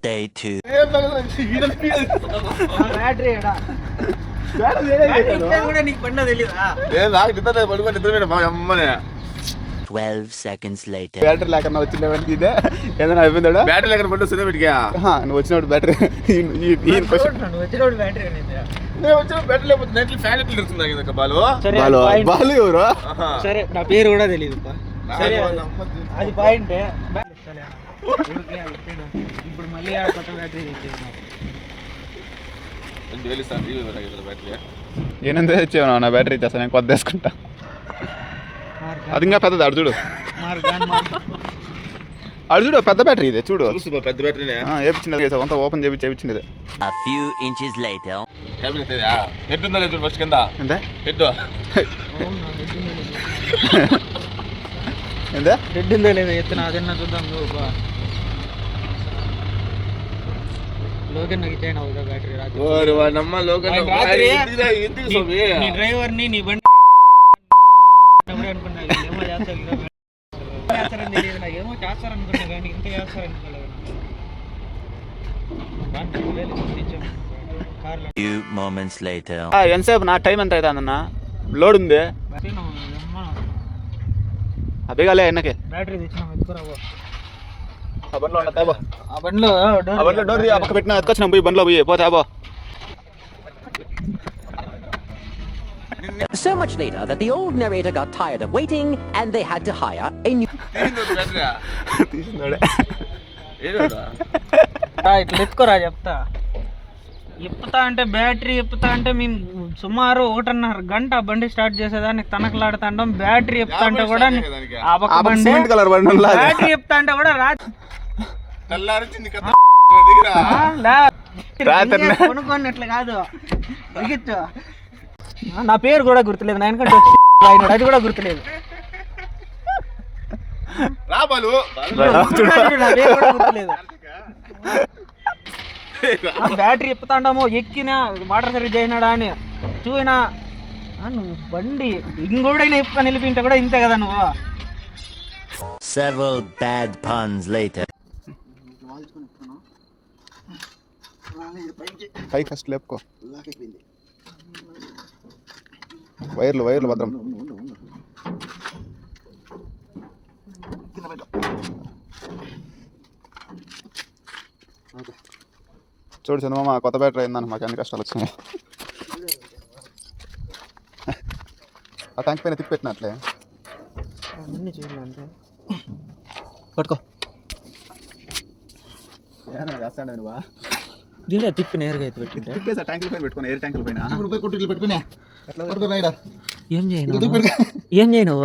Day 2. కూడా నీకు పండ తెలీదా? 12 seconds later. బ్యాటరీ లేకుండా వచ్చిన ఇదే ఏదైనా అయిపోయిందా? బ్యాటరీ లేకుండా పండు వస్తుంది వీటికి. నువ్వు వచ్చినప్పుడు బ్యాటరీ వచ్చినప్పుడు బ్యాటరీ అనేది. నేను వచ్చిన బ్యాటరీ లేకపోతే నైట్లో ఫ్యాన్ ఎట్లా తిరుగుతుందా కదా బాలు? బాలు ఎవరు? సరే నా పేరు కూడా తెలియదు. సరే అది పాయింట్. ఇప్పుడు మళ్ళీ కొత్త బ్యాటరీ తెచ్చేసాను. 2000 ఇస్తాను బ్యాటరీ. ఏనంత తెచ్చావు? నా బ్యాటరీ ఇచ్చేస్తా, నేను కొత్త వేసుకుంటా. అది ఇంకా పెద్దది అడు చూడు, అడు చూడు పెద్ద బ్యాటరీ ఇదే చూడు. పెద్ద బ్యాటరీనే వేపించింది అంతా ఓపెన్ చేయించింది. A few inches later. Head ఉందా లేదు ఫస్ట్ కింద ఎంత హెడ్ ఎంత హెడ్ ఉందో లేదా ఎత్తున అదన్నా చూద్దాం. నువ్వు లోకన్ నాకు ఇచ్చాను అవుతా బ్యాటరీ నీ డ్రైవర్ని నీ బండి అనుకున్నా ఏమో చేస్తారని తెలియదు. నాకు ఏమో చేస్తారనుకున్నా కానీ ఇంత చేస్తారనుకోలేదు. Few moments later. ఎంతసేపు నా టైం ఎంత అవుతుందన్న? లోడ్ ఉంది అదేగాలే ఎన్నకే బ్యాటరీ తెచ్చినాం ఎత్తుకురాబో. ఆ బండిలో ఆ బండిలో డోర్ ఆ పక్క పెట్టిన ఎత్తుకొచ్చినాం పోయి బండిలో పోయి పోతే అబో. So much later that the old narrator got tired of waiting and they had to hire a new... ఇట్లా ఎత్తుకోరా చెప్తా. ఇప్పుతా అంటే బ్యాటరీ ఇప్పుతా అంటే మేము సుమారు 1.5 గంట బండి స్టార్ట్ చేసేదానికి తనకలాడుతాంటాం. బ్యాటరీ ఇప్పుతా అంటే కూడా బ్యాటరీ ఇప్పుతా అంటే కూడా కొనుక్కోన్నట్లు కాదు. దిగచ్చు. నా పేరు కూడా గుర్తులేదు. నా ఎందుకంటే అది కూడా గుర్తులేదు. నా పేరు కూడా గుర్తులేదు. బ్యాటరీ ఇప్పుతాంటామో ఎక్కినా వాటర్ సర్వీస్ చేసినాడా అని చూయినా నువ్వు బండి ఇంకోడైనా ఇప్పుకొని నిలిపింటే కూడా ఇంతే కదా నువ్వు. Several bad puns later. పై ఫస్ట్ లేపుకో. వైర్లు భద్రం. చూడు చంద్రమామ కొత్త బ్యాటరీ అయిందని మాకు అన్ని కష్టాలు వచ్చినాయి. ఆ ట్యాంక్ పైన తిప్పి పెట్టినట్లే పట్టుకో. దీంట్లో తిప్పి నేరుగా అయితే పెట్టింటే ట్యాంకుల పైన పెట్టుకుని ఎయిర్ ట్యాంకుల పైన ఏం చేయను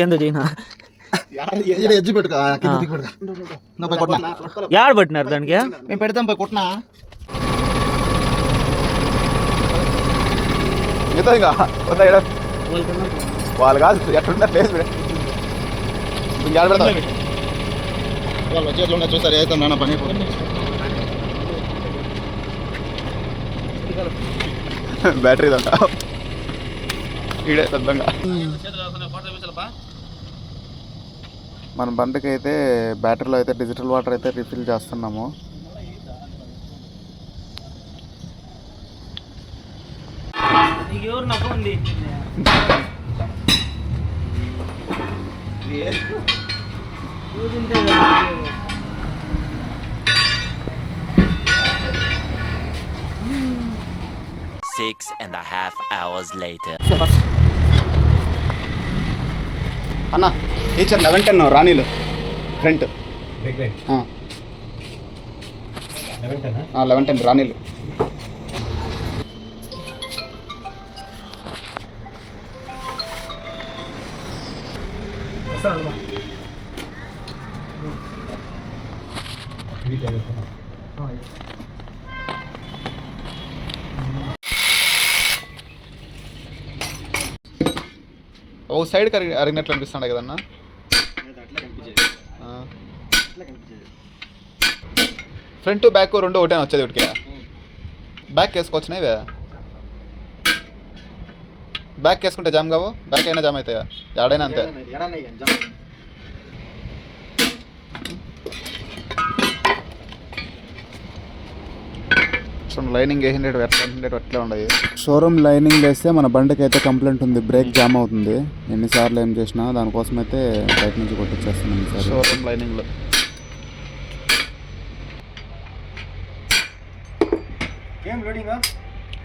ఏందో చేయనా యాడ పట్టినారు దానికి? మేము పెడతాం పోయి కొట్టినా వాళ్ళు కాదు ఎట్లుంటే ప్లేస్ వాళ్ళు వచ్చేట్లు చూసారు అయితే నాన్న పని బ్యాటరీ దంట ఈడే పెద్దంగా. మన బండికి అయితే బ్యాటరీలో అయితే డిజిటల్ వాటర్ అయితే రీఫిల్ చేస్తున్నాము. Six and a half hours later. అన్న టీచర్ 1110 రాణీలు ఫ్రంట్ 1110 రాణీలు. ఓ సైడ్కి అరిగినట్లు అనిపిస్తుండే కదన్నా. ఫ్రంట్ బ్యాక్ రెండు ఒకటే వచ్చేది ఒకటికి. బ్యాక్ వేసుకోవచ్చునా ఇవే? బ్యాక్ వేసుకుంటే జామ్ కావు? బ్యాక్ అయినా జామ్ అవుతాయా? ఎడైనా అంతే. చూడండి లైనింగ్ వేసిండేటి అట్లే ఉండదు. షోరూమ్ లైనింగ్ వేస్తే మన బండికి అయితే కంప్లైంట్ ఉంది, బ్రేక్ జామ్ అవుతుంది. ఎన్నిసార్లు ఏం చేసినా దానికోసం అయితే బయట నుంచి కొట్టించేస్తున్నాం సార్ షోరూమ్ లైనింగ్లో.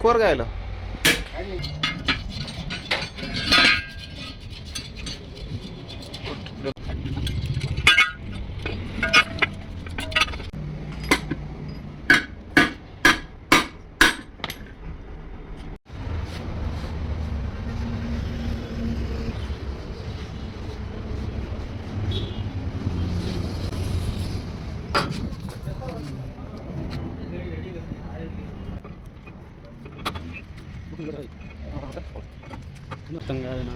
కూరగాయలు మొత్తం కాదనా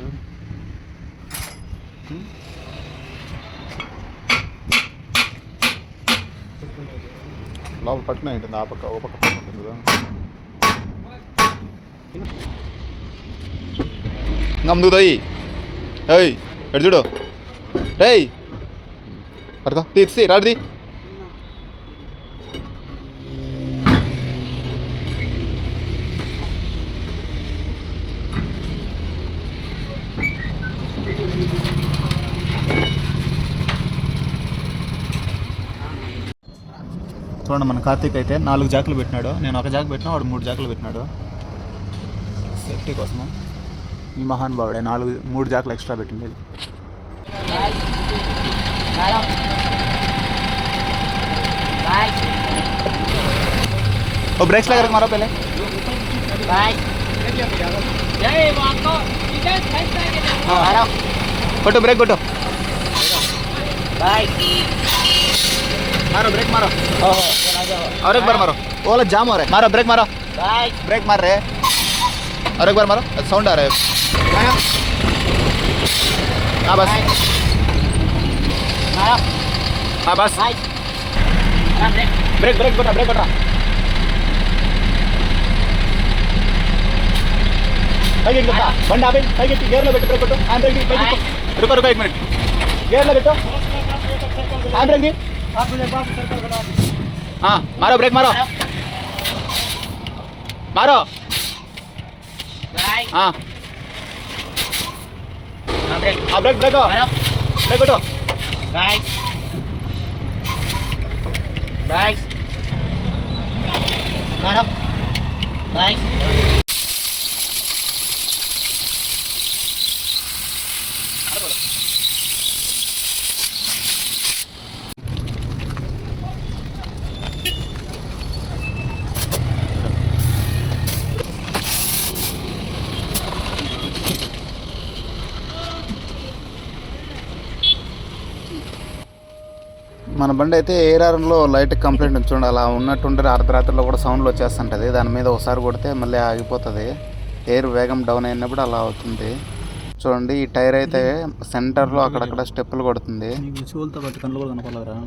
లోపల పట్టిన ఉంటుంది, ఆ పక్క ఓ పక్క పట్టుకుంటుంది కదా. ఇంకా ముందుకుతాయి ఏయ్ ఎడు చూడు ఏయ్ అడగా తీసి రాడిది. చూడండి మన కార్తీక్ అయితే 4 జాకులు పెట్టినాడు, నేను ఒక జాకు పెట్టినా వాడు 3 జాకులు పెట్టినాడు సేఫ్టీ కోసము. ఈ మహానుభావుడే 3 జాకులు ఎక్స్ట్రా పెట్టింది. ఓ బ్రేక్స్ లगा मारो पहले కొట్టు బ్రేక్ కొట్టు मारो ब्रेक मारो और एक बार मारो ओला जाम हो रहा है मारो ब्रेक मारो ब्रेक मार रहे और एक बार मारो साउंड आ रहा है हाँ बस हाँ बस ब्रेक ब्रेक बटा पैकी बंड आप पैकी गेर लो ब्रेक कोटो हैंड ब्रेक रुको रुको 1 मिनट गेर लो बेटो हैंड ब्रेक हाँ मारो ब्रेक मारो मारो हाँ ब्रेक ब्रेक ब्रेक उठो मारो మన బండి అయితే ఏఆర్ఆర్లో లైట్ కంప్లైంట్ ఉంది చూడండి, అలా ఉన్నట్టుంటే అర్ధరాత్రిలో కూడా సౌండ్లు వచ్చేస్తుంటుంది. దాని మీద ఒకసారి కొడితే మళ్ళీ ఆగిపోతుంది, ఎయిర్ వేగం డౌన్ అయినప్పుడు అలా అవుతుంది. చూడండి ఈ టైర్ అయితే సెంటర్లో అక్కడక్కడ స్టెప్పులు కొడుతుంది. చూలతో పట్టు కళ్ళు కూడా కనపడలేదురా.